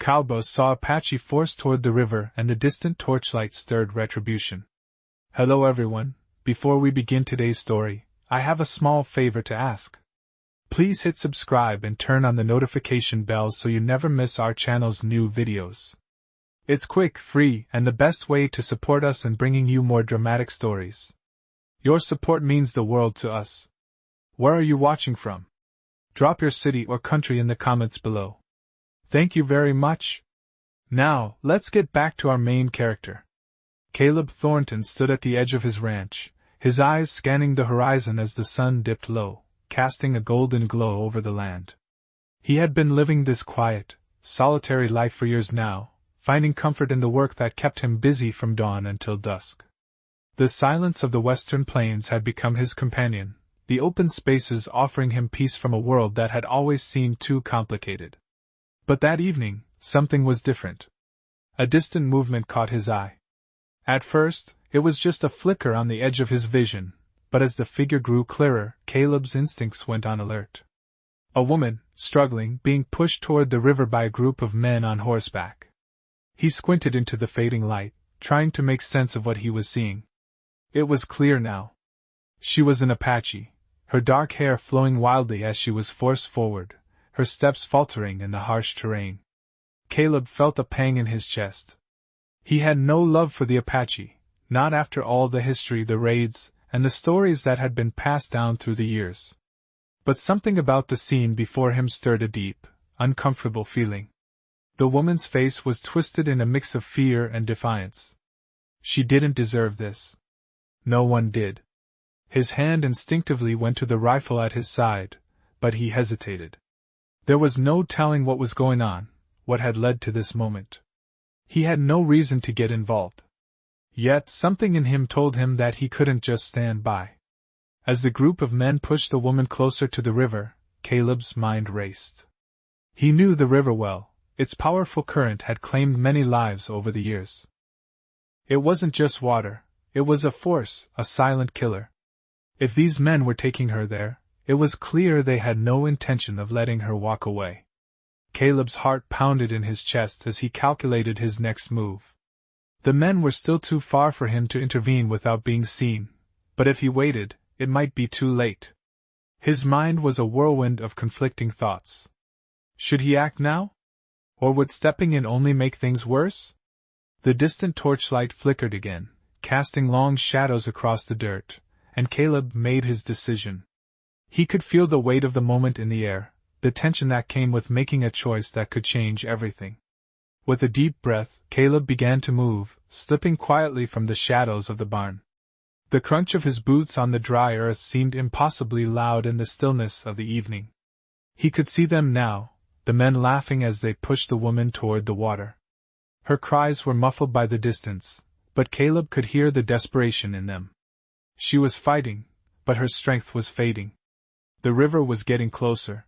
Cowboy saw Apache force toward the river, and the distant torchlight stirred Retribution. Hello everyone, before we begin today's story, I have a small favor to ask. Please hit subscribe and turn on the notification bell so you never miss our channel's new videos. It's quick, free, and the best way to support us in bringing you more dramatic stories. Your support means the world to us. Where are you watching from? Drop your city or country in the comments below. Thank you very much. Now, let's get back to our main character. Caleb Thornton stood at the edge of his ranch, his eyes scanning the horizon as the sun dipped low, casting a golden glow over the land. He had been living this quiet, solitary life for years now, finding comfort in the work that kept him busy from dawn until dusk. The silence of the western plains had become his companion, the open spaces offering him peace from a world that had always seemed too complicated. But that evening, something was different. A distant movement caught his eye. At first, it was just a flicker on the edge of his vision, but as the figure grew clearer, Caleb's instincts went on alert. A woman, struggling, being pushed toward the river by a group of men on horseback. He squinted into the fading light, trying to make sense of what he was seeing. It was clear now. She was an Apache, her dark hair flowing wildly as she was forced forward, her steps faltering in the harsh terrain. Caleb felt a pang in his chest. He had no love for the Apache, not after all the history, the raids, and the stories that had been passed down through the years. But something about the scene before him stirred a deep, uncomfortable feeling. The woman's face was twisted in a mix of fear and defiance. She didn't deserve this. No one did. His hand instinctively went to the rifle at his side, but he hesitated. There was no telling what was going on, what had led to this moment. He had no reason to get involved. Yet something in him told him that he couldn't just stand by. As the group of men pushed the woman closer to the river, Caleb's mind raced. He knew the river well, its powerful current had claimed many lives over the years. It wasn't just water, it was a force, a silent killer. If these men were taking her there, it was clear they had no intention of letting her walk away. Caleb's heart pounded in his chest as he calculated his next move. The men were still too far for him to intervene without being seen, but if he waited, it might be too late. His mind was a whirlwind of conflicting thoughts. Should he act now? Or would stepping in only make things worse? The distant torchlight flickered again, casting long shadows across the dirt, and Caleb made his decision. He could feel the weight of the moment in the air, the tension that came with making a choice that could change everything. With a deep breath, Caleb began to move, slipping quietly from the shadows of the barn. The crunch of his boots on the dry earth seemed impossibly loud in the stillness of the evening. He could see them now, the men laughing as they pushed the woman toward the water. Her cries were muffled by the distance, but Caleb could hear the desperation in them. She was fighting, but her strength was fading. The river was getting closer.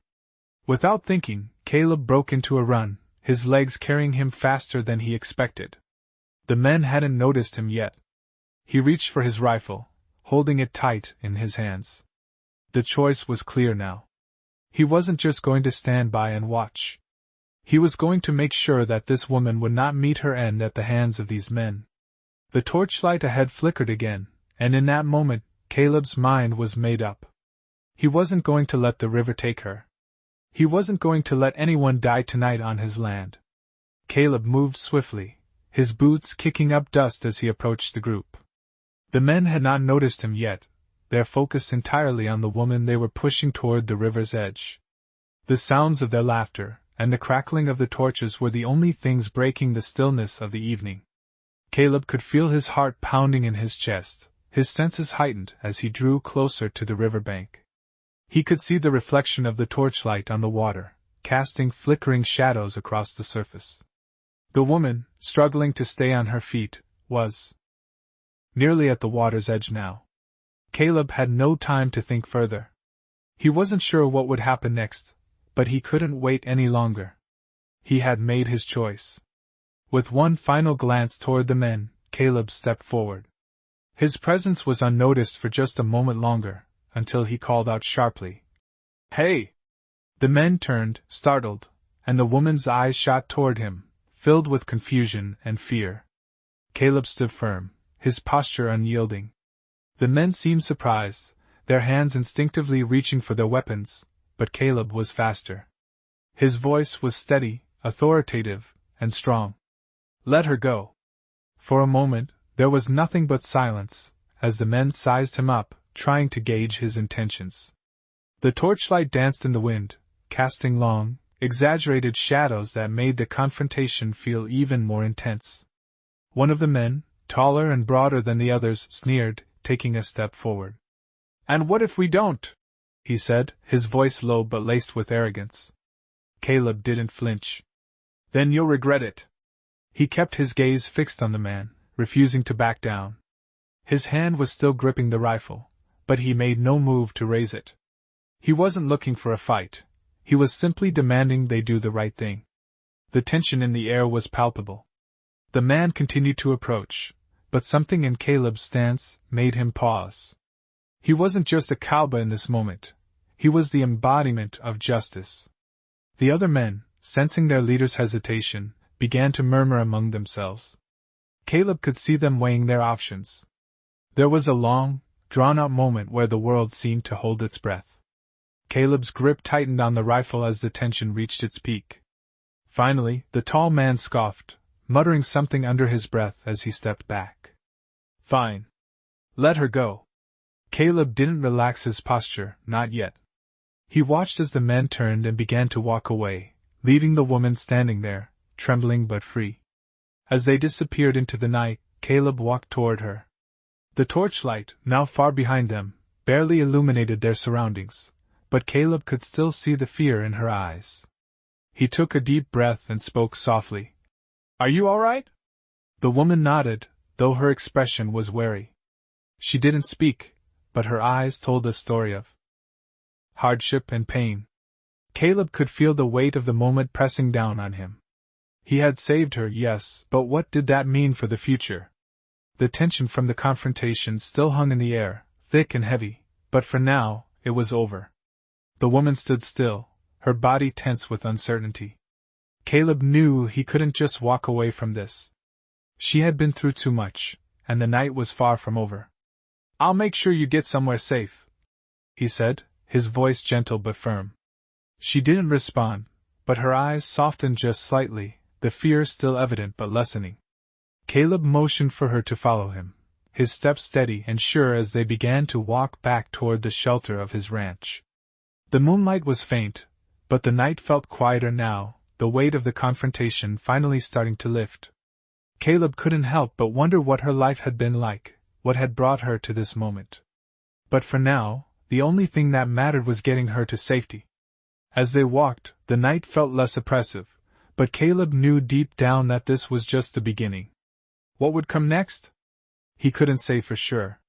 Without thinking, Caleb broke into a run, his legs carrying him faster than he expected. The men hadn't noticed him yet. He reached for his rifle, holding it tight in his hands. The choice was clear now. He wasn't just going to stand by and watch. He was going to make sure that this woman would not meet her end at the hands of these men. The torchlight ahead flickered again, and in that moment, Caleb's mind was made up. He wasn't going to let the river take her. He wasn't going to let anyone die tonight on his land. Caleb moved swiftly, his boots kicking up dust as he approached the group. The men had not noticed him yet, their focus entirely on the woman they were pushing toward the river's edge. The sounds of their laughter and the crackling of the torches were the only things breaking the stillness of the evening. Caleb could feel his heart pounding in his chest, his senses heightened as he drew closer to the riverbank. He could see the reflection of the torchlight on the water, casting flickering shadows across the surface. The woman, struggling to stay on her feet, was nearly at the water's edge now. Caleb had no time to think further. He wasn't sure what would happen next, but he couldn't wait any longer. He had made his choice. With one final glance toward the men, Caleb stepped forward. His presence was unnoticed for just a moment longer, until he called out sharply, "Hey!" The men turned, startled, and the woman's eyes shot toward him, filled with confusion and fear. Caleb stood firm, his posture unyielding. The men seemed surprised, their hands instinctively reaching for their weapons, but Caleb was faster. His voice was steady, authoritative, and strong. "Let her go." For a moment, there was nothing but silence, as the men sized him up, trying to gauge his intentions. The torchlight danced in the wind, casting long, exaggerated shadows that made the confrontation feel even more intense. One of the men, taller and broader than the others, sneered, taking a step forward. "And what if we don't?" he said, his voice low but laced with arrogance. Caleb didn't flinch. "Then you'll regret it." He kept his gaze fixed on the man, refusing to back down. His hand was still gripping the rifle, but he made no move to raise it. He wasn't looking for a fight, he was simply demanding they do the right thing. The tension in the air was palpable. The man continued to approach, but something in Caleb's stance made him pause. He wasn't just a cowboy in this moment, he was the embodiment of justice. The other men, sensing their leader's hesitation, began to murmur among themselves. Caleb could see them weighing their options. There was a long, drawn-out moment where the world seemed to hold its breath. Caleb's grip tightened on the rifle as the tension reached its peak. Finally, the tall man scoffed, muttering something under his breath as he stepped back. "Fine. Let her go." Caleb didn't relax his posture, not yet. He watched as the men turned and began to walk away, leaving the woman standing there, trembling but free. As they disappeared into the night, Caleb walked toward her. The torchlight, now far behind them, barely illuminated their surroundings, but Caleb could still see the fear in her eyes. He took a deep breath and spoke softly. "Are you all right?" The woman nodded, though her expression was wary. She didn't speak, but her eyes told a story of hardship and pain. Caleb could feel the weight of the moment pressing down on him. He had saved her, yes, but what did that mean for the future? The tension from the confrontation still hung in the air, thick and heavy, but for now, it was over. The woman stood still, her body tense with uncertainty. Caleb knew he couldn't just walk away from this. She had been through too much, and the night was far from over. "I'll make sure you get somewhere safe," he said, his voice gentle but firm. She didn't respond, but her eyes softened just slightly, the fear still evident but lessening. Caleb motioned for her to follow him, his steps steady and sure as they began to walk back toward the shelter of his ranch. The moonlight was faint, but the night felt quieter now, the weight of the confrontation finally starting to lift. Caleb couldn't help but wonder what her life had been like, what had brought her to this moment. But for now, the only thing that mattered was getting her to safety. As they walked, the night felt less oppressive, but Caleb knew deep down that this was just the beginning. What would come next? He couldn't say for sure.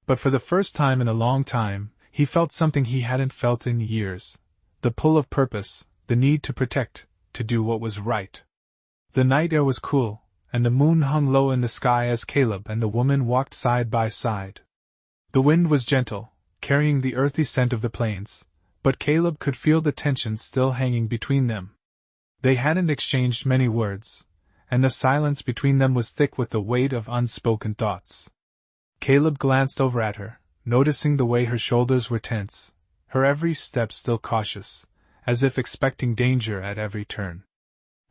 But for the first time in a long time, he felt something he hadn't felt in years. The pull of purpose, the need to protect, to do what was right. The night air was cool, and the moon hung low in the sky as Caleb and the woman walked side by side. The wind was gentle, carrying the earthy scent of the plains, but Caleb could feel the tension still hanging between them. They hadn't exchanged many words, and the silence between them was thick with the weight of unspoken thoughts. Caleb glanced over at her, noticing the way her shoulders were tense, her every step still cautious, as if expecting danger at every turn.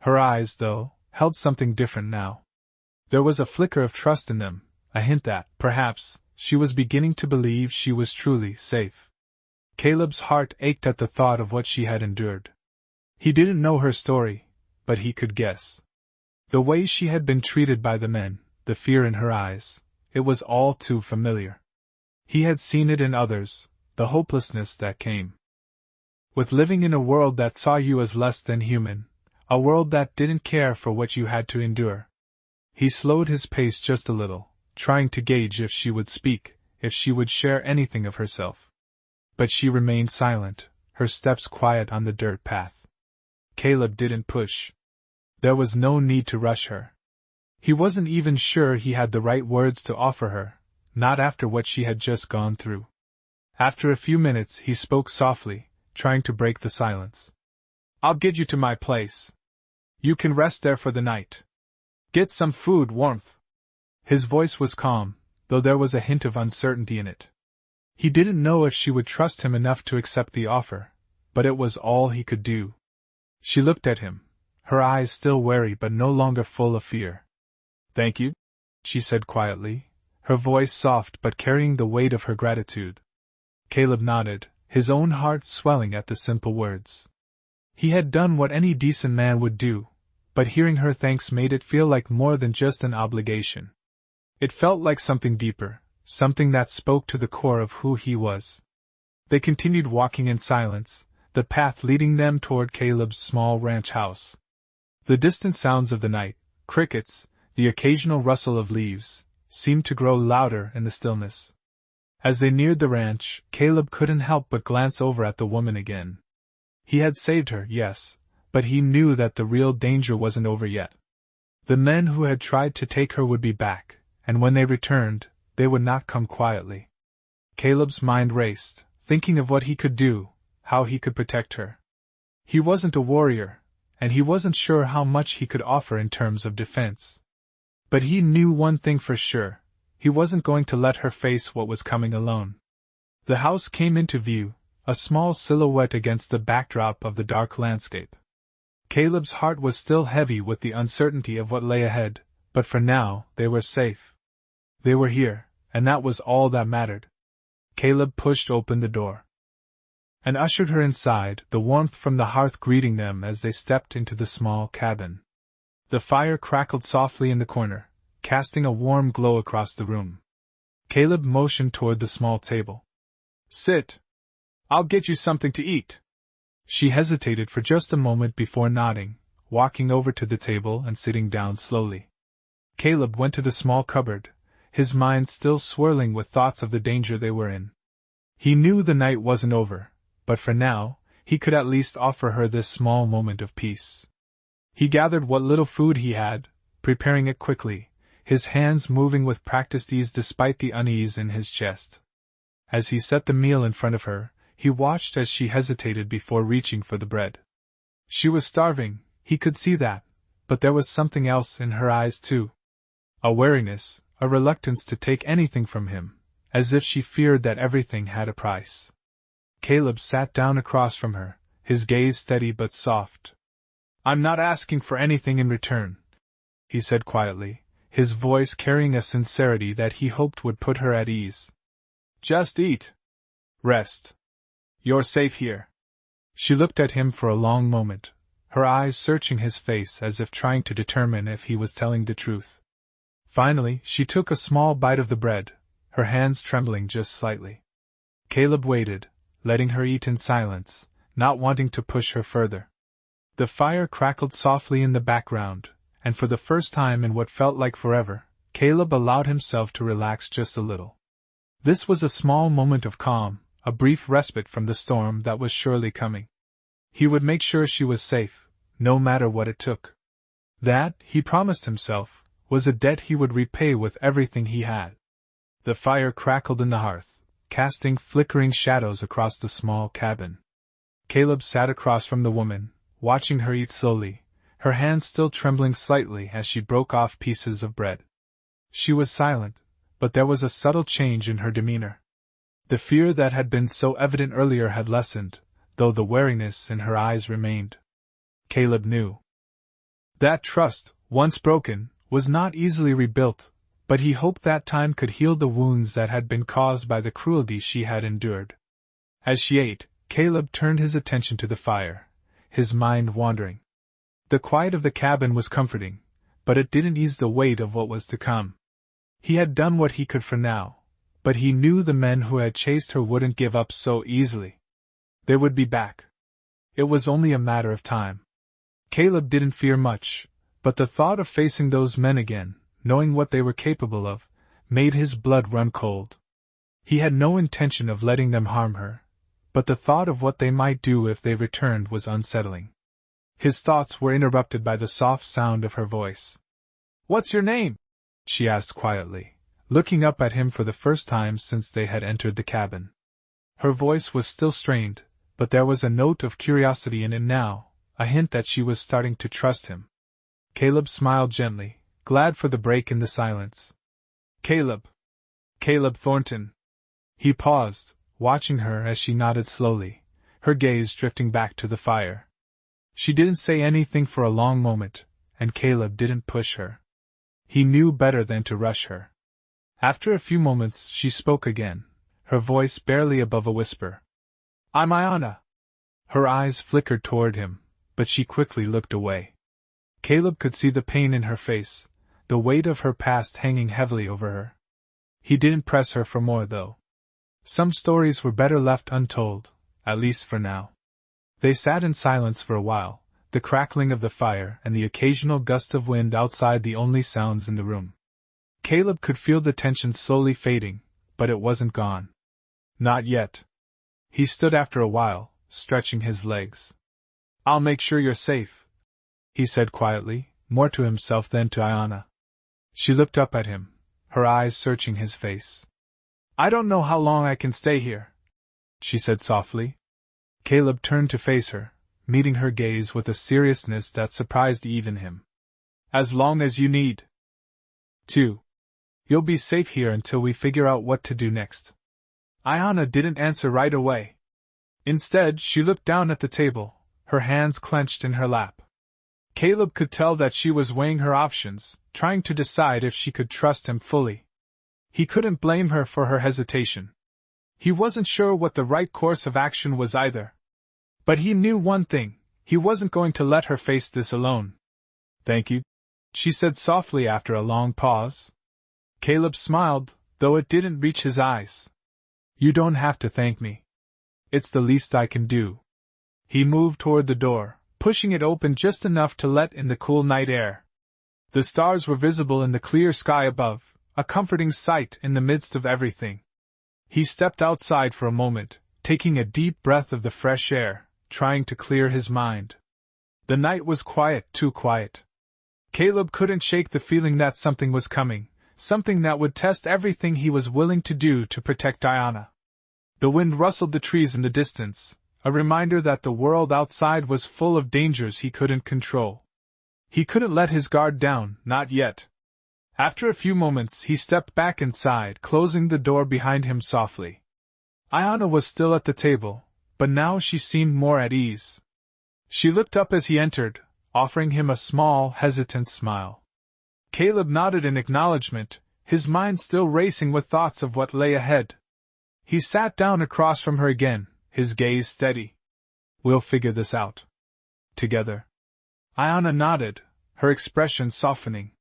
Her eyes, though, held something different now. There was a flicker of trust in them, a hint that, perhaps, she was beginning to believe she was truly safe. Caleb's heart ached at the thought of what she had endured. He didn't know her story, but he could guess. The way she had been treated by the men, the fear in her eyes, it was all too familiar. He had seen it in others, the hopelessness that came with living in a world that saw you as less than human, a world that didn't care for what you had to endure. He slowed his pace just a little, trying to gauge if she would speak, if she would share anything of herself. But she remained silent, her steps quiet on the dirt path. Caleb didn't push. There was no need to rush her. He wasn't even sure he had the right words to offer her, not after what she had just gone through. After a few minutes he spoke softly, trying to break the silence. I'll get you to my place. You can rest there for the night. Get some food, warmth. His voice was calm, though there was a hint of uncertainty in it. He didn't know if she would trust him enough to accept the offer, but it was all he could do. She looked at him, her eyes still wary but no longer full of fear. Thank you, she said quietly, her voice soft but carrying the weight of her gratitude. Caleb nodded, his own heart swelling at the simple words. He had done what any decent man would do, but hearing her thanks made it feel like more than just an obligation. It felt like something deeper, something that spoke to the core of who he was. They continued walking in silence, the path leading them toward Caleb's small ranch house. The distant sounds of the night, crickets, the occasional rustle of leaves, seemed to grow louder in the stillness. As they neared the ranch, Caleb couldn't help but glance over at the woman again. He had saved her, yes, but he knew that the real danger wasn't over yet. The men who had tried to take her would be back, and when they returned, they would not come quietly. Caleb's mind raced, thinking of what he could do, how he could protect her. He wasn't a warrior, and he wasn't sure how much he could offer in terms of defense. But he knew one thing for sure, he wasn't going to let her face what was coming alone. The house came into view, a small silhouette against the backdrop of the dark landscape. Caleb's heart was still heavy with the uncertainty of what lay ahead, but for now, they were safe. They were here, and that was all that mattered. Caleb pushed open the door and ushered her inside, the warmth from the hearth greeting them as they stepped into the small cabin. The fire crackled softly in the corner, casting a warm glow across the room. Caleb motioned toward the small table. Sit. I'll get you something to eat. She hesitated for just a moment before nodding, walking over to the table and sitting down slowly. Caleb went to the small cupboard, his mind still swirling with thoughts of the danger they were in. He knew the night wasn't over, but for now, he could at least offer her this small moment of peace. He gathered what little food he had, preparing it quickly, his hands moving with practiced ease despite the unease in his chest. As he set the meal in front of her, he watched as she hesitated before reaching for the bread. She was starving, he could see that, but there was something else in her eyes too. A wariness, a reluctance to take anything from him, as if she feared that everything had a price. Caleb sat down across from her, his gaze steady but soft. I'm not asking for anything in return, he said quietly, his voice carrying a sincerity that he hoped would put her at ease. Just eat. Rest. You're safe here. She looked at him for a long moment, her eyes searching his face as if trying to determine if he was telling the truth. Finally, she took a small bite of the bread, her hands trembling just slightly. Caleb waited, letting her eat in silence, not wanting to push her further. The fire crackled softly in the background, and for the first time in what felt like forever, Caleb allowed himself to relax just a little. This was a small moment of calm, a brief respite from the storm that was surely coming. He would make sure she was safe, no matter what it took. That, he promised himself, was a debt he would repay with everything he had. The fire crackled in the hearth, casting flickering shadows across the small cabin. Caleb sat across from the woman, watching her eat slowly, her hands still trembling slightly as she broke off pieces of bread. She was silent, but there was a subtle change in her demeanor. The fear that had been so evident earlier had lessened, though the wariness in her eyes remained. Caleb knew that trust, once broken, was not easily rebuilt, but he hoped that time could heal the wounds that had been caused by the cruelty she had endured. As she ate, Caleb turned his attention to the fire, his mind wandering. The quiet of the cabin was comforting, but it didn't ease the weight of what was to come. He had done what he could for now, but he knew the men who had chased her wouldn't give up so easily. They would be back. It was only a matter of time. Caleb didn't fear much, but the thought of facing those men again, knowing what they were capable of, made his blood run cold. He had no intention of letting them harm her, but the thought of what they might do if they returned was unsettling. His thoughts were interrupted by the soft sound of her voice. "What's your name?" she asked quietly, looking up at him for the first time since they had entered the cabin. Her voice was still strained, but there was a note of curiosity in it now, a hint that she was starting to trust him. Caleb smiled gently, glad for the break in the silence. Caleb Thornton. He paused, watching her as she nodded slowly, her gaze drifting back to the fire. She didn't say anything for a long moment, and Caleb didn't push her. He knew better than to rush her. After a few moments she spoke again, her voice barely above a whisper. I'm Iana. Her eyes flickered toward him, but she quickly looked away. Caleb could see the pain in her face, the weight of her past hanging heavily over her. He didn't press her for more, though. Some stories were better left untold, at least for now. They sat in silence for a while, the crackling of the fire and the occasional gust of wind outside the only sounds in the room. Caleb could feel the tension slowly fading, but it wasn't gone. Not yet. He stood after a while, stretching his legs. I'll make sure you're safe, he said quietly, more to himself than to Iana. She looked up at him, her eyes searching his face. I don't know how long I can stay here, she said softly. Caleb turned to face her, meeting her gaze with a seriousness that surprised even him. As long as you need to. You'll be safe here until we figure out what to do next. Iana didn't answer right away. Instead, she looked down at the table, her hands clenched in her lap. Caleb could tell that she was weighing her options, trying to decide if she could trust him fully. He couldn't blame her for her hesitation. He wasn't sure what the right course of action was either. But he knew one thing, he wasn't going to let her face this alone. Thank you, she said softly after a long pause. Caleb smiled, though it didn't reach his eyes. You don't have to thank me. It's the least I can do. He moved toward the door, pushing it open just enough to let in the cool night air. The stars were visible in the clear sky above, a comforting sight in the midst of everything. He stepped outside for a moment, taking a deep breath of the fresh air, trying to clear his mind. The night was quiet, too quiet. Caleb couldn't shake the feeling that something was coming, something that would test everything he was willing to do to protect Iana. The wind rustled the trees in the distance, a reminder that the world outside was full of dangers he couldn't control. He couldn't let his guard down, not yet. After a few moments he stepped back inside, closing the door behind him softly. Iana was still at the table, but now she seemed more at ease. She looked up as he entered, offering him a small, hesitant smile. Caleb nodded in acknowledgement, his mind still racing with thoughts of what lay ahead. He sat down across from her again, his gaze steady. We'll figure this out. Together. Iana nodded, her expression softening.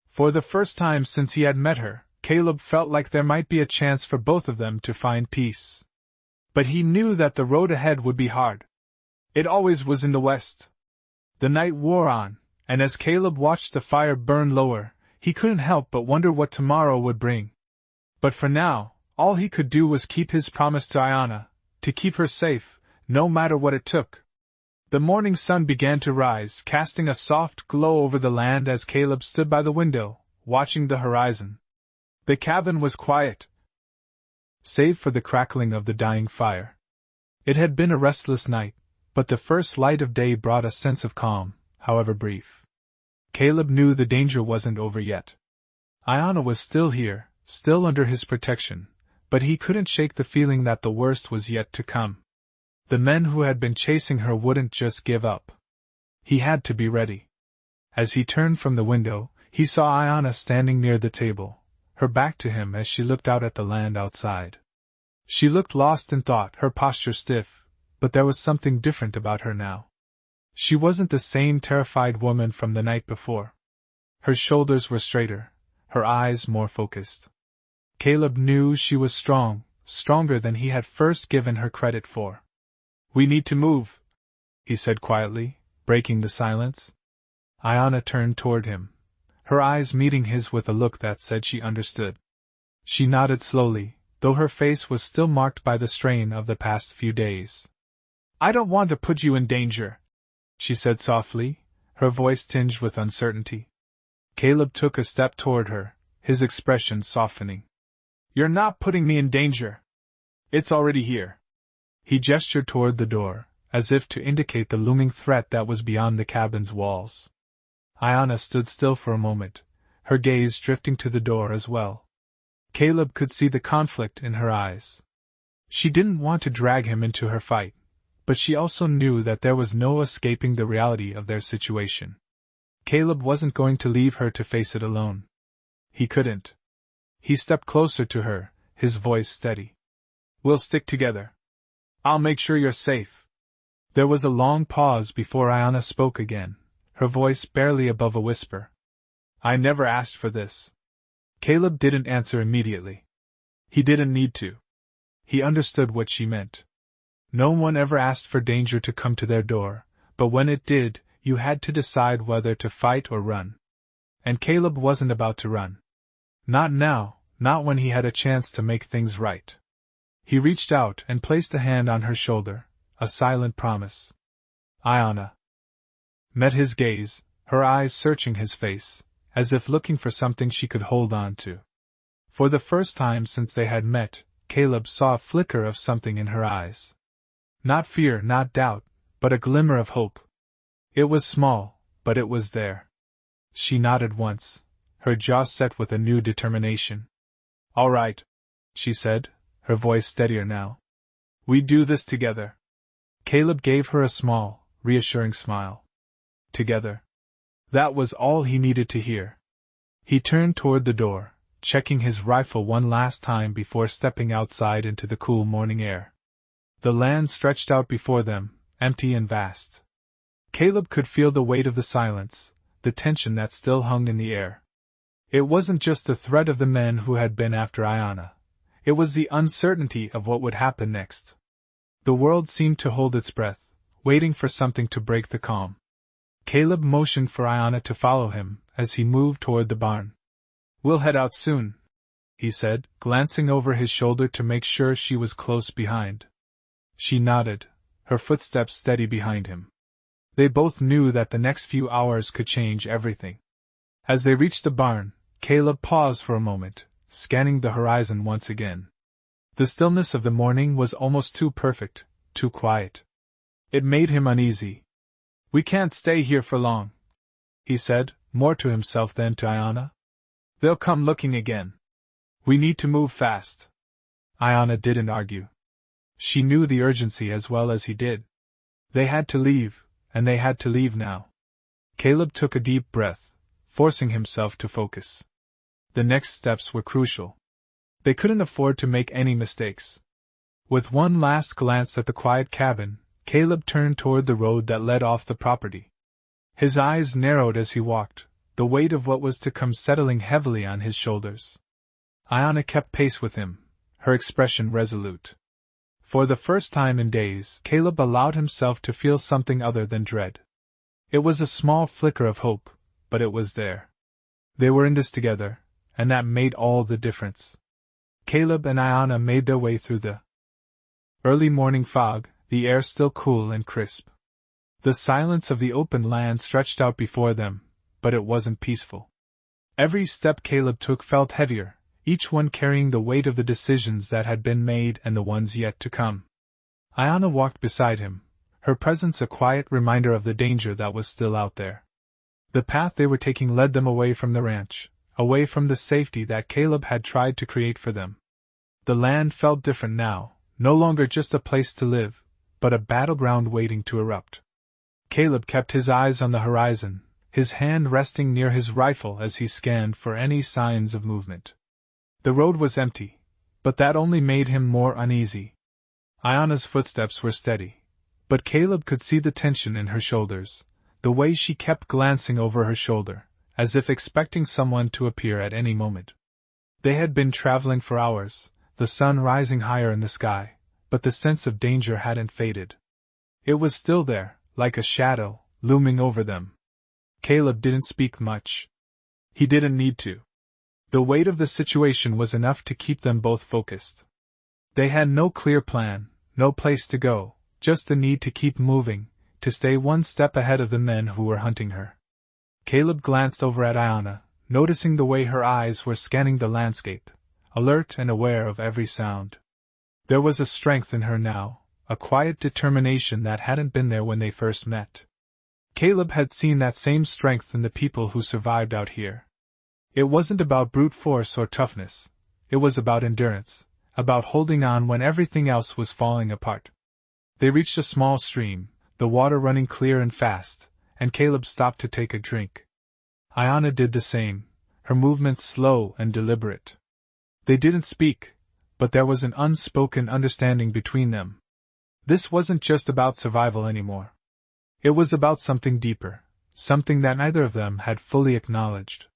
For the first time since he had met her, Caleb felt like there might be a chance for both of them to find peace. But he knew that the road ahead would be hard. It always was in the West. The night wore on, and as Caleb watched the fire burn lower, he couldn't help but wonder what tomorrow would bring. But for now, all he could do was keep his promise to Iana, to keep her safe, no matter what it took. The morning sun began to rise, casting a soft glow over the land as Caleb stood by the window, watching the horizon. The cabin was quiet, save for the crackling of the dying fire. It had been a restless night, but the first light of day brought a sense of calm, however brief. Caleb knew the danger wasn't over yet. Iana was still here, still under his protection, but he couldn't shake the feeling that the worst was yet to come. The men who had been chasing her wouldn't just give up. He had to be ready. As he turned from the window, he saw Iana standing near the table, her back to him as she looked out at the land outside. She looked lost in thought, her posture stiff, but there was something different about her now. She wasn't the same terrified woman from the night before. Her shoulders were straighter, her eyes more focused. Caleb knew she was strong, stronger than he had first given her credit for. We need to move, he said quietly, breaking the silence. Iana turned toward him, her eyes meeting his with a look that said she understood. She nodded slowly, though her face was still marked by the strain of the past few days. I don't want to put you in danger, she said softly, her voice tinged with uncertainty. Caleb took a step toward her, his expression softening. You're not putting me in danger. It's already here. He gestured toward the door, as if to indicate the looming threat that was beyond the cabin's walls. Ayanna stood still for a moment, her gaze drifting to the door as well. Caleb could see the conflict in her eyes. She didn't want to drag him into her fight, but she also knew that there was no escaping the reality of their situation. Caleb wasn't going to leave her to face it alone. He couldn't. He stepped closer to her, his voice steady. "We'll stick together. I'll make sure you're safe." There was a long pause before Ayanna spoke again, her voice barely above a whisper. "I never asked for this." Caleb didn't answer immediately. He didn't need to. He understood what she meant. No one ever asked for danger to come to their door, but when it did, you had to decide whether to fight or run. And Caleb wasn't about to run. Not now, not when he had a chance to make things right. He reached out and placed a hand on her shoulder, a silent promise. Ayanna met his gaze, her eyes searching his face, as if looking for something she could hold on to. For the first time since they had met, Caleb saw a flicker of something in her eyes. Not fear, not doubt, but a glimmer of hope. It was small, but it was there. She nodded once, her jaw set with a new determination. "All right," she said, her voice steadier now. "We do this together." Caleb gave her a small, reassuring smile. Together. That was all he needed to hear. He turned toward the door, checking his rifle one last time before stepping outside into the cool morning air. The land stretched out before them, empty and vast. Caleb could feel the weight of the silence, the tension that still hung in the air. It wasn't just the threat of the men who had been after Ayanna. It was the uncertainty of what would happen next. The world seemed to hold its breath, waiting for something to break the calm. Caleb motioned for Ayanna to follow him as he moved toward the barn. "We'll head out soon," he said, glancing over his shoulder to make sure she was close behind. She nodded, her footsteps steady behind him. They both knew that the next few hours could change everything. As they reached the barn, Caleb paused for a moment, scanning the horizon once again. The stillness of the morning was almost too perfect, too quiet. It made him uneasy. "We can't stay here for long," he said, more to himself than to Ayanna. "They'll come looking again. We need to move fast." Ayanna didn't argue. She knew the urgency as well as he did. They had to leave, and they had to leave now. Caleb took a deep breath, forcing himself to focus. The next steps were crucial. They couldn't afford to make any mistakes. With one last glance at the quiet cabin, Caleb turned toward the road that led off the property. His eyes narrowed as he walked, the weight of what was to come settling heavily on his shoulders. Ayanna kept pace with him, her expression resolute. For the first time in days, Caleb allowed himself to feel something other than dread. It was a small flicker of hope, but it was there. They were in this together, and that made all the difference. Caleb and Ayanna made their way through the early morning fog, the air still cool and crisp. The silence of the open land stretched out before them, but it wasn't peaceful. Every step Caleb took felt heavier, each one carrying the weight of the decisions that had been made and the ones yet to come. Ayanna walked beside him, her presence a quiet reminder of the danger that was still out there. The path they were taking led them away from the ranch, away from the safety that Caleb had tried to create for them. The land felt different now, no longer just a place to live, but a battleground waiting to erupt. Caleb kept his eyes on the horizon, his hand resting near his rifle as he scanned for any signs of movement. The road was empty, but that only made him more uneasy. Ayanna's footsteps were steady, but Caleb could see the tension in her shoulders, the way she kept glancing over her shoulder, as if expecting someone to appear at any moment. They had been traveling for hours, the sun rising higher in the sky, but the sense of danger hadn't faded. It was still there, like a shadow, looming over them. Caleb didn't speak much. He didn't need to. The weight of the situation was enough to keep them both focused. They had no clear plan, no place to go, just the need to keep moving, to stay one step ahead of the men who were hunting her. Caleb glanced over at Ayanna, noticing the way her eyes were scanning the landscape, alert and aware of every sound. There was a strength in her now, a quiet determination that hadn't been there when they first met. Caleb had seen that same strength in the people who survived out here. It wasn't about brute force or toughness, it was about endurance, about holding on when everything else was falling apart. They reached a small stream, the water running clear and fast, and Caleb stopped to take a drink. Ayanna did the same, her movements slow and deliberate. They didn't speak, but there was an unspoken understanding between them. This wasn't just about survival anymore. It was about something deeper, something that neither of them had fully acknowledged.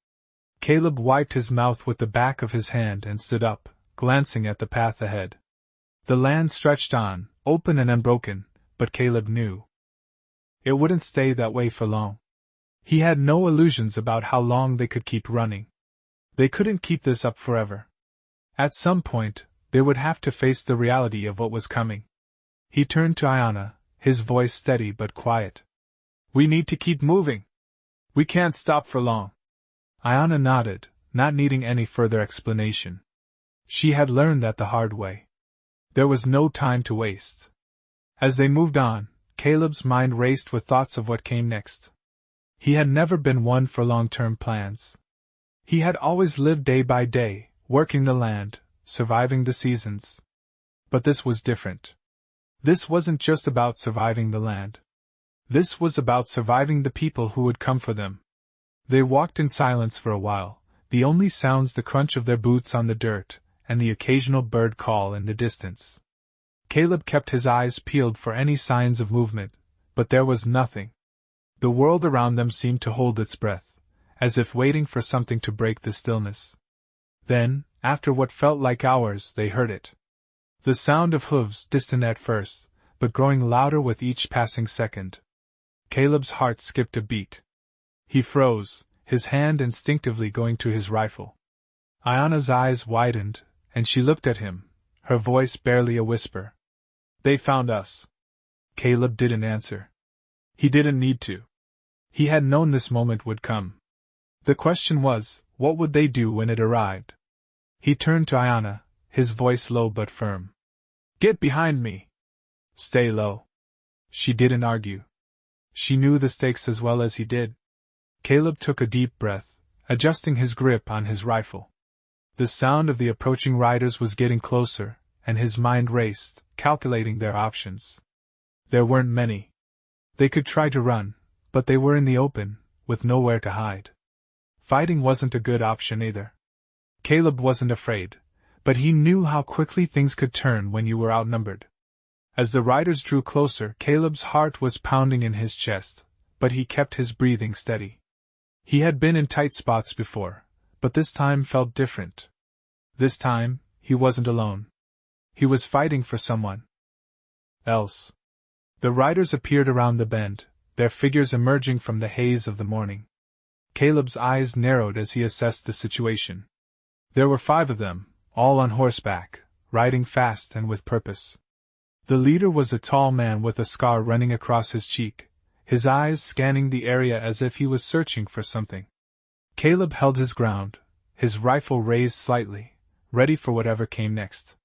Caleb wiped his mouth with the back of his hand and stood up, glancing at the path ahead. The land stretched on, open and unbroken, but Caleb knew it wouldn't stay that way for long. He had no illusions about how long they could keep running. They couldn't keep this up forever. At some point, they would have to face the reality of what was coming. He turned to Ayanna, his voice steady but quiet. "We need to keep moving. We can't stop for long." Ayanna nodded, not needing any further explanation. She had learned that the hard way. There was no time to waste. As they moved on, Caleb's mind raced with thoughts of what came next. He had never been one for long-term plans. He had always lived day by day, working the land, surviving the seasons. But this was different. This wasn't just about surviving the land. This was about surviving the people who would come for them. They walked in silence for a while, the only sounds the crunch of their boots on the dirt, and the occasional bird call in the distance. Caleb kept his eyes peeled for any signs of movement, but there was nothing. The world around them seemed to hold its breath, as if waiting for something to break the stillness. Then, after what felt like hours, they heard it. The sound of hooves, distant at first, but growing louder with each passing second. Caleb's heart skipped a beat. He froze, his hand instinctively going to his rifle. Ayanna's eyes widened, and she looked at him, her voice barely a whisper. "They found us." Caleb didn't answer. He didn't need to. He had known this moment would come. The question was, what would they do when it arrived? He turned to Ayanna, his voice low but firm. "Get behind me." "Stay low." She didn't argue. She knew the stakes as well as he did. Caleb took a deep breath, adjusting his grip on his rifle. The sound of the approaching riders was getting closer, and his mind raced, calculating their options. There weren't many. They could try to run, but they were in the open, with nowhere to hide. Fighting wasn't a good option either. Caleb wasn't afraid, but he knew how quickly things could turn when you were outnumbered. As the riders drew closer, Caleb's heart was pounding in his chest, but he kept his breathing steady. He had been in tight spots before, but this time felt different. This time, he wasn't alone. He was fighting for someone else. The riders appeared around the bend, their figures emerging from the haze of the morning. Caleb's eyes narrowed as he assessed the situation. There were 5 of them, all on horseback, riding fast and with purpose. The leader was a tall man with a scar running across his cheek, his eyes scanning the area as if he was searching for something. Caleb held his ground, his rifle raised slightly, ready for whatever came next.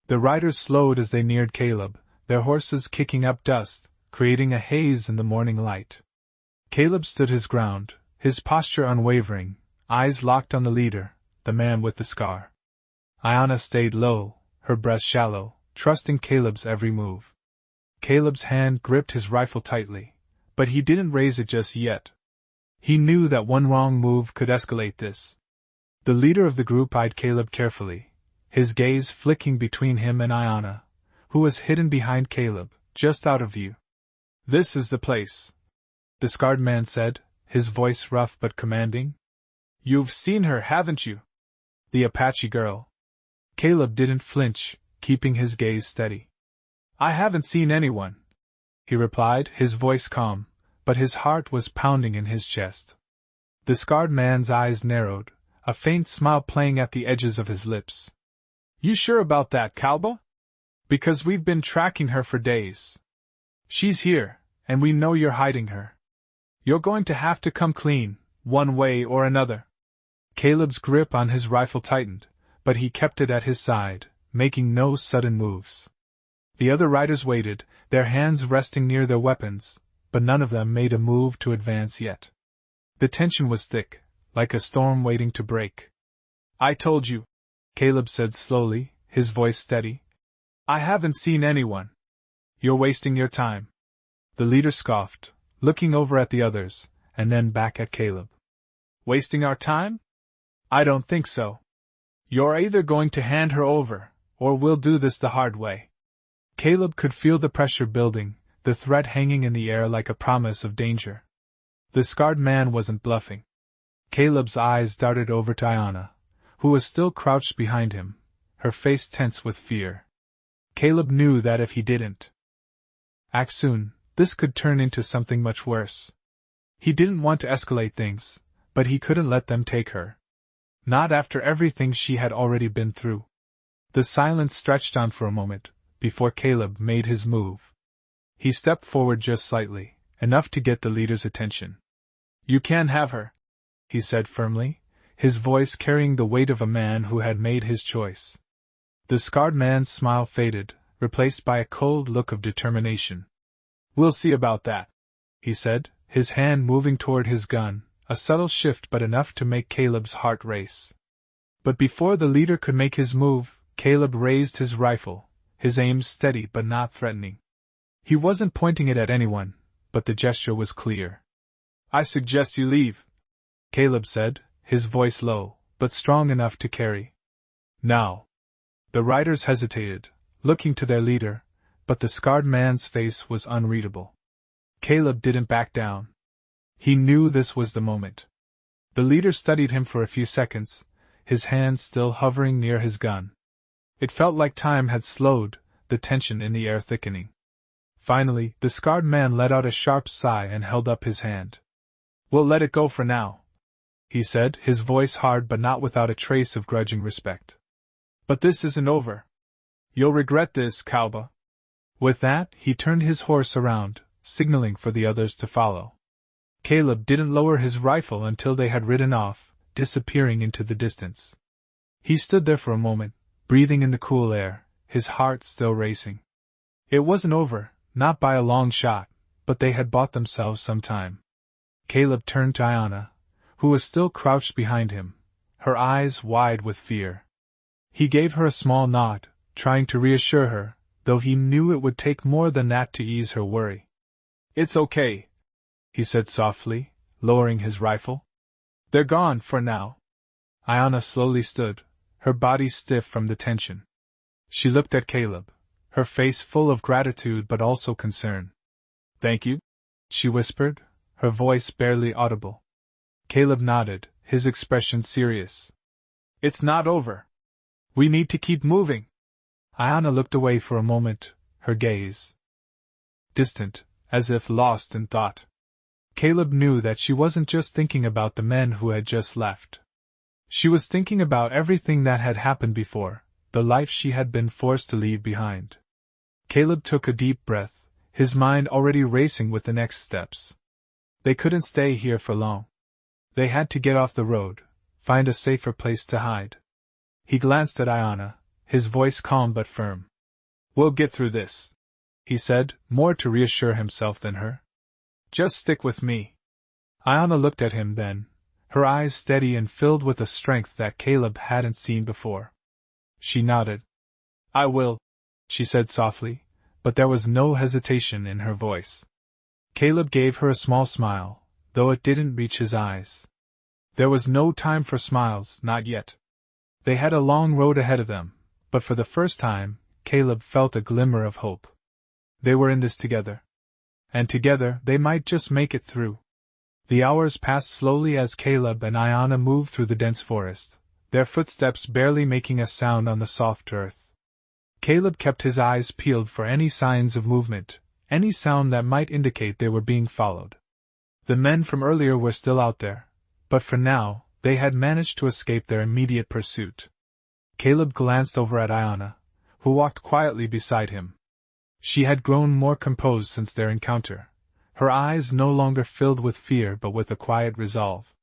The riders slowed as they neared Caleb, their horses kicking up dust, creating a haze in the morning light. Caleb stood his ground, his posture unwavering, eyes locked on the leader, the man with the scar. Ayanna stayed low, her breath shallow, trusting Caleb's every move. Caleb's hand gripped his rifle tightly, but he didn't raise it just yet. He knew that one wrong move could escalate this. The leader of the group eyed Caleb carefully, his gaze flicking between him and Ayanna, who was hidden behind Caleb, just out of view. "This is the place," the scarred man said, his voice rough but commanding. "You've seen her, haven't you? The Apache girl." Caleb didn't flinch, keeping his gaze steady. "I haven't seen anyone," he replied, his voice calm, but his heart was pounding in his chest. The scarred man's eyes narrowed, a faint smile playing at the edges of his lips. "You sure about that, Cowboy? Because we've been tracking her for days. She's here, and we know you're hiding her. You're going to have to come clean, one way or another." Caleb's grip on his rifle tightened, but he kept it at his side, making no sudden moves. The other riders waited, their hands resting near their weapons, but none of them made a move to advance yet. The tension was thick, like a storm waiting to break. "I told you," Caleb said slowly, his voice steady. "I haven't seen anyone. You're wasting your time." The leader scoffed, looking over at the others, and then back at Caleb. "Wasting our time? I don't think so. You're either going to hand her over, or we'll do this the hard way." Caleb could feel the pressure building, the threat hanging in the air like a promise of danger. The scarred man wasn't bluffing. Caleb's eyes darted over to Ayanna, who was still crouched behind him, her face tense with fear. Caleb knew that if he didn't act soon, this could turn into something much worse. He didn't want to escalate things, but he couldn't let them take her. Not after everything she had already been through. The silence stretched on for a moment, before Caleb made his move. He stepped forward just slightly, enough to get the leader's attention. "You can't have her," he said firmly, his voice carrying the weight of a man who had made his choice. The scarred man's smile faded, replaced by a cold look of determination. "We'll see about that," he said, his hand moving toward his gun, a subtle shift but enough to make Caleb's heart race. But before the leader could make his move, Caleb raised his rifle, his aim steady but not threatening. He wasn't pointing it at anyone, but the gesture was clear. "I suggest you leave," Caleb said, his voice low, but strong enough to carry. "Now." The riders hesitated, looking to their leader, but the scarred man's face was unreadable. Caleb didn't back down. He knew this was the moment. The leader studied him for a few seconds, his hand still hovering near his gun. It felt like time had slowed, the tension in the air thickening. Finally, the scarred man let out a sharp sigh and held up his hand. "We'll let it go for now," he said, his voice hard but not without a trace of grudging respect. "But this isn't over. You'll regret this, Cowboy." With that, he turned his horse around, signaling for the others to follow. Caleb didn't lower his rifle until they had ridden off, disappearing into the distance. He stood there for a moment, breathing in the cool air, his heart still racing. It wasn't over, not by a long shot, but they had bought themselves some time. Caleb turned to Ayanna, who was still crouched behind him, her eyes wide with fear. He gave her a small nod, trying to reassure her, though he knew it would take more than that to ease her worry. "It's okay," he said softly, lowering his rifle. "They're gone for now." Ayanna slowly stood, her body stiff from the tension. She looked at Caleb, her face full of gratitude but also concern. "Thank you," she whispered, her voice barely audible. Caleb nodded, his expression serious. "It's not over. We need to keep moving." Ayanna looked away for a moment, her gaze distant, as if lost in thought. Caleb knew that she wasn't just thinking about the men who had just left. She was thinking about everything that had happened before, the life she had been forced to leave behind. Caleb took a deep breath, his mind already racing with the next steps. They couldn't stay here for long. They had to get off the road, find a safer place to hide. He glanced at Ayanna, his voice calm but firm. "We'll get through this," he said, more to reassure himself than her. "Just stick with me." Ayanna looked at him then, her eyes steady and filled with a strength that Caleb hadn't seen before. She nodded. "I will," she said softly, but there was no hesitation in her voice. Caleb gave her a small smile, though it didn't reach his eyes. There was no time for smiles, not yet. They had a long road ahead of them, but for the first time, Caleb felt a glimmer of hope. They were in this together. And together they might just make it through. The hours passed slowly as Caleb and Ayanna moved through the dense forest, their footsteps barely making a sound on the soft earth. Caleb kept his eyes peeled for any signs of movement, any sound that might indicate they were being followed. The men from earlier were still out there, but for now, they had managed to escape their immediate pursuit. Caleb glanced over at Ayanna, who walked quietly beside him. She had grown more composed since their encounter, her eyes no longer filled with fear but with a quiet resolve.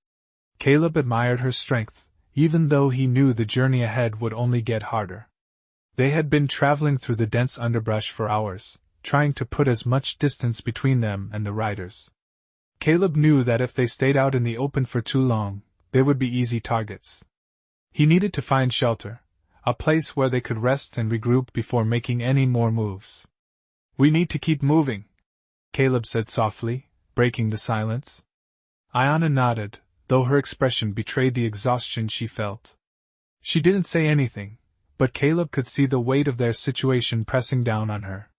Caleb admired her strength, even though he knew the journey ahead would only get harder. They had been traveling through the dense underbrush for hours, trying to put as much distance between them and the riders. Caleb knew that if they stayed out in the open for too long, they would be easy targets. He needed to find shelter, a place where they could rest and regroup before making any more moves. "We need to keep moving," Caleb said softly, breaking the silence. Ayanna nodded, though her expression betrayed the exhaustion she felt. She didn't say anything, but Caleb could see the weight of their situation pressing down on her.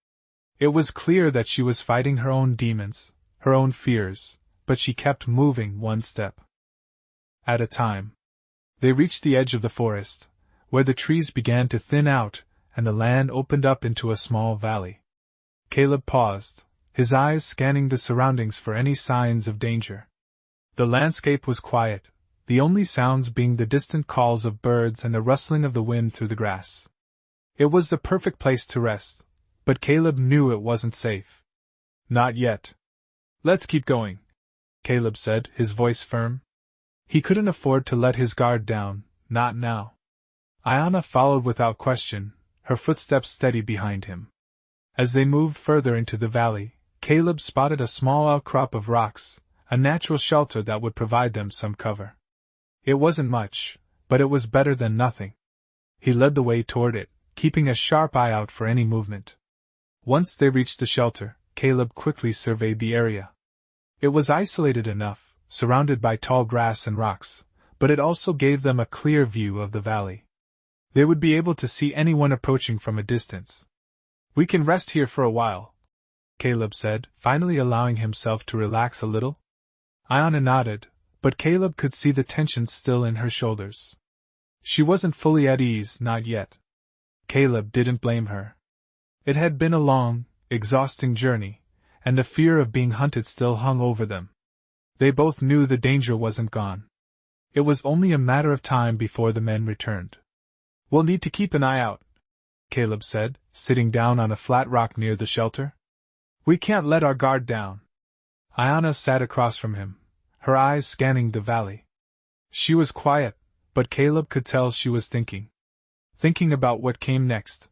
It was clear that she was fighting her own demons, her own fears, but she kept moving one step at a time. They reached the edge of the forest, where the trees began to thin out and the land opened up into a small valley. Caleb paused, his eyes scanning the surroundings for any signs of danger. The landscape was quiet, the only sounds being the distant calls of birds and the rustling of the wind through the grass. It was the perfect place to rest, but Caleb knew it wasn't safe. "Not yet. Let's keep going," Caleb said, his voice firm. He couldn't afford to let his guard down, not now. Ayanna followed without question, her footsteps steady behind him. As they moved further into the valley, Caleb spotted a small outcrop of rocks, a natural shelter that would provide them some cover. It wasn't much, but it was better than nothing. He led the way toward it, keeping a sharp eye out for any movement. Once they reached the shelter, Caleb quickly surveyed the area. It was isolated enough, surrounded by tall grass and rocks, but it also gave them a clear view of the valley. They would be able to see anyone approaching from a distance. "We can rest here for a while," Caleb said, finally allowing himself to relax a little. Ayanna nodded, but Caleb could see the tension still in her shoulders. She wasn't fully at ease, not yet. Caleb didn't blame her. It had been a long, exhausting journey, and the fear of being hunted still hung over them. They both knew the danger wasn't gone. It was only a matter of time before the men returned. "We'll need to keep an eye out," Caleb said, sitting down on a flat rock near the shelter. "We can't let our guard down." Ayanna sat across from him, her eyes scanning the valley. She was quiet, but Caleb could tell she was thinking. Thinking about what came next.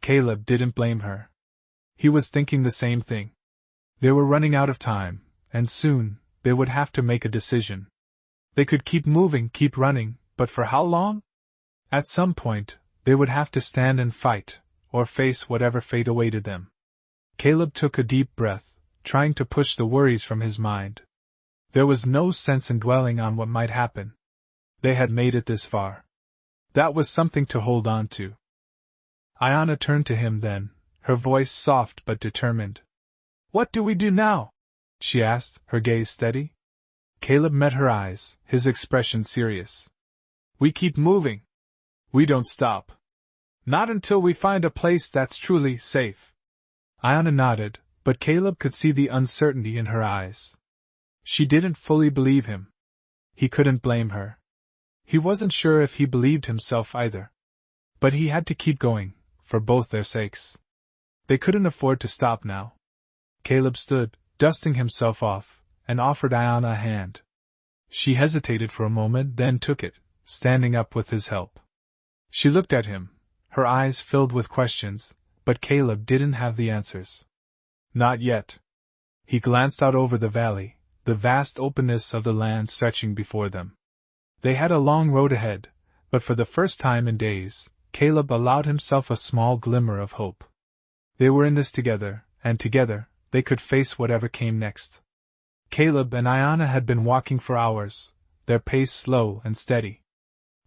Caleb didn't blame her. He was thinking the same thing. They were running out of time, and soon, they would have to make a decision. They could keep moving, keep running, but for how long? At some point, they would have to stand and fight, or face whatever fate awaited them. Caleb took a deep breath, trying to push the worries from his mind. There was no sense in dwelling on what might happen. They had made it this far. That was something to hold on to. Ayanna turned to him then, her voice soft but determined. "What do we do now?" she asked, her gaze steady. Caleb met her eyes, his expression serious. "We keep moving. We don't stop. Not until we find a place that's truly safe." Ayanna nodded, but Caleb could see the uncertainty in her eyes. She didn't fully believe him. He couldn't blame her. He wasn't sure if he believed himself either. But he had to keep going, for both their sakes. They couldn't afford to stop now. Caleb stood, dusting himself off, and offered Ayanna a hand. She hesitated for a moment, then took it, standing up with his help. She looked at him, her eyes filled with questions, but Caleb didn't have the answers. Not yet. He glanced out over the valley, the vast openness of the land stretching before them. They had a long road ahead, but for the first time in days, Caleb allowed himself a small glimmer of hope. They were in this together, and together, they could face whatever came next. Caleb and Ayanna had been walking for hours, their pace slow and steady.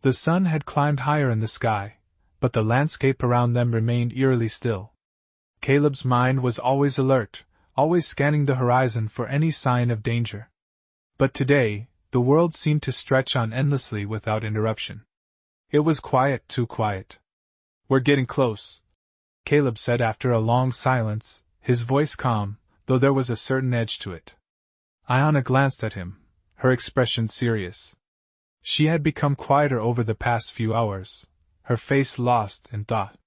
The sun had climbed higher in the sky, but the landscape around them remained eerily still. Caleb's mind was always alert, always scanning the horizon for any sign of danger. But today, the world seemed to stretch on endlessly without interruption. It was quiet, too quiet. "We're getting close," Caleb said after a long silence, his voice calm, though there was a certain edge to it. Ayanna glanced at him, her expression serious. She had become quieter over the past few hours, her face lost in thought.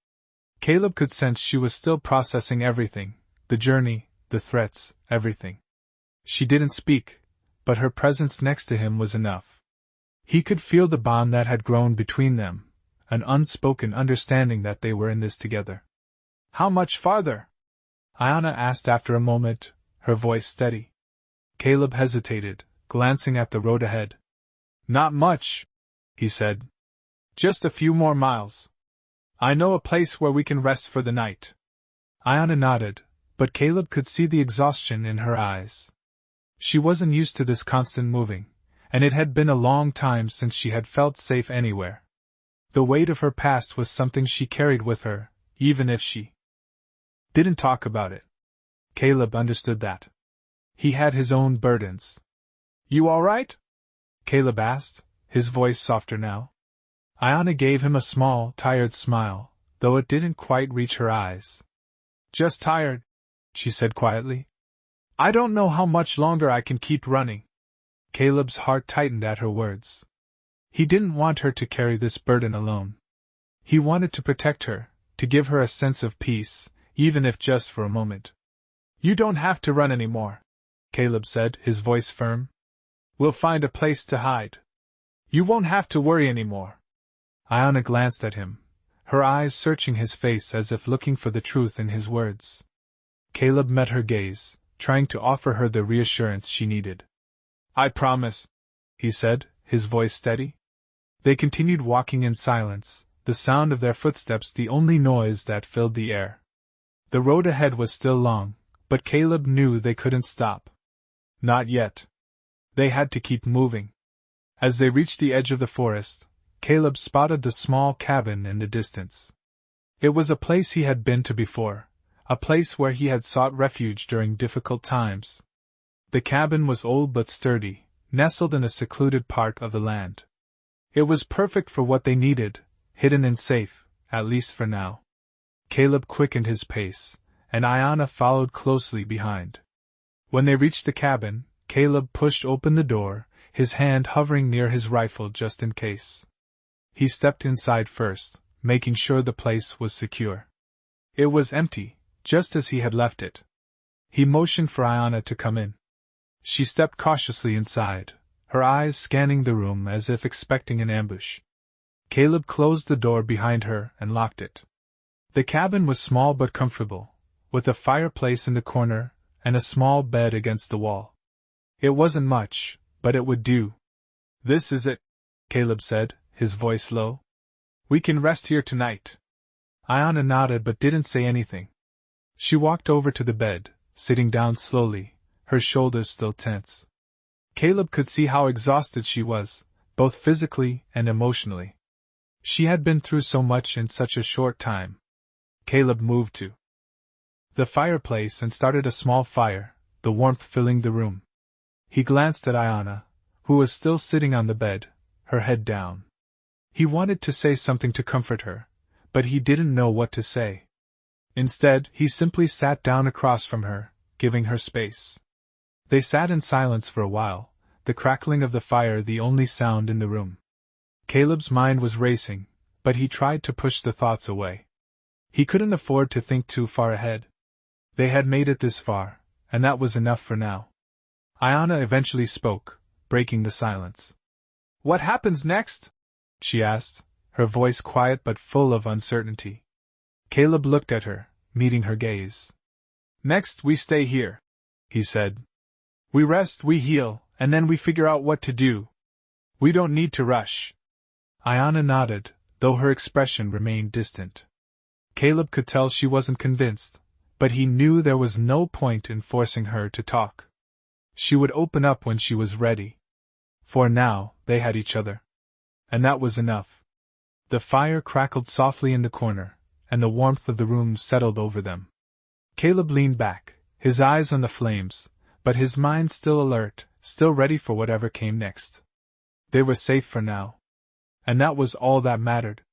Caleb could sense she was still processing everything, the journey, the threats, everything. She didn't speak, but her presence next to him was enough. He could feel the bond that had grown between them, an unspoken understanding that they were in this together. How much farther? Ayana asked after a moment, her voice steady. Caleb hesitated, glancing at the road ahead. Not much, he said. Just a few more miles. I know a place where we can rest for the night. Ayana nodded, but Caleb could see the exhaustion in her eyes. She wasn't used to this constant moving, and it had been a long time since she had felt safe anywhere. The weight of her past was something she carried with her, even if she didn't talk about it. Caleb understood that. He had his own burdens. You all right? Caleb asked, his voice softer now. Ayana gave him a small, tired smile, though it didn't quite reach her eyes. Just tired, she said quietly. I don't know how much longer I can keep running. Caleb's heart tightened at her words. He didn't want her to carry this burden alone. He wanted to protect her, to give her a sense of peace, even if just for a moment. You don't have to run anymore, Caleb said, his voice firm. We'll find a place to hide. You won't have to worry anymore. Ayana glanced at him, her eyes searching his face as if looking for the truth in his words. Caleb met her gaze, trying to offer her the reassurance she needed. I promise, he said, his voice steady. They continued walking in silence, the sound of their footsteps the only noise that filled the air. The road ahead was still long, but Caleb knew they couldn't stop. Not yet. They had to keep moving. As they reached the edge of the forest, Caleb spotted the small cabin in the distance. It was a place he had been to before, a place where he had sought refuge during difficult times. The cabin was old but sturdy, nestled in a secluded part of the land. It was perfect for what they needed, hidden and safe, at least for now. Caleb quickened his pace, and Ayana followed closely behind. When they reached the cabin, Caleb pushed open the door, his hand hovering near his rifle just in case. He stepped inside first, making sure the place was secure. It was empty, just as he had left it. He motioned for Ayana to come in. She stepped cautiously inside, her eyes scanning the room as if expecting an ambush. Caleb closed the door behind her and locked it. The cabin was small but comfortable, with a fireplace in the corner and a small bed against the wall. It wasn't much, but it would do. This is it, Caleb said, his voice low. We can rest here tonight. Ayana nodded but didn't say anything. She walked over to the bed, sitting down slowly, her shoulders still tense. Caleb could see how exhausted she was, both physically and emotionally. She had been through so much in such a short time. Caleb moved to the fireplace and started a small fire, the warmth filling the room. He glanced at Ayana, who was still sitting on the bed, her head down. He wanted to say something to comfort her, but he didn't know what to say. Instead, he simply sat down across from her, giving her space. They sat in silence for a while, the crackling of the fire the only sound in the room. Caleb's mind was racing, but he tried to push the thoughts away. He couldn't afford to think too far ahead. They had made it this far, and that was enough for now. Ayana eventually spoke, breaking the silence. What happens next? She asked, her voice quiet but full of uncertainty. Caleb looked at her, meeting her gaze. Next we stay here, he said. We rest, we heal, and then we figure out what to do. We don't need to rush. Ayana nodded, though her expression remained distant. Caleb could tell she wasn't convinced, but he knew there was no point in forcing her to talk. She would open up when she was ready. For now, they had each other. And that was enough. The fire crackled softly in the corner, and the warmth of the room settled over them. Caleb leaned back, his eyes on the flames, but his mind still alert, still ready for whatever came next. They were safe for now. And that was all that mattered.